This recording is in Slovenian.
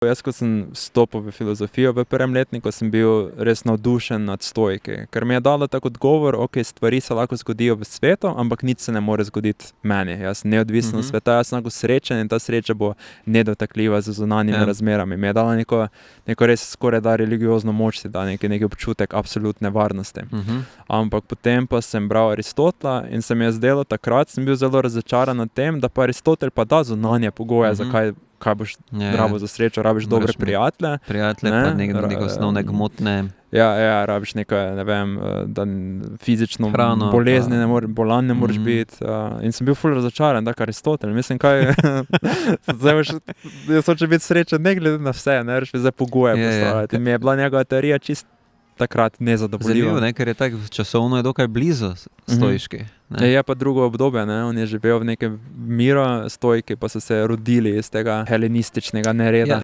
Jaz, ko sem vstopil v filozofijo v prvem letniku, sem bil res navdušen nad stoiki, ker mi je dalo tak odgovor, stvari se lahko zgodijo v svetu, ampak nič se ne more zgoditi meni. Jaz sem neodvisen od sveta, jaz sem lahko srečen in ta sreča bo nedotakljiva z zunanjimi razmerami. Mi je dalo neko res skoraj da religiozno moč, da neki občutek absolutne varnosti. Ampak potem pa sem bral Aristotela in se mi je zdelo takrat, sem bil zelo razočaran nad tem, da pa Aristotel pa da zunanje pogoje, kaj boš rabo za srečo, rabiš dobre prijatelje. Prijatelje, pa neke osnovne gmotne. Ja, rabiš nekaj, ne vem, da fizično hrano, bolezni, bolan ne moreš biti. In sem bil ful razočaran, tak Aristotel. Mislim, jaz hočem biti srečen, ne glede na vse, ne reš mi zdaj pogoje postavljati. Mi je bila njegova teorija čist takrat nezadovoljiva. Zanimivo, ker je tako časovno je dokaj blizu stoiški. Je pa drugo obdobje, on je živel v nekem miru, stoiki pa so se rodili iz tega helenističnega nereda.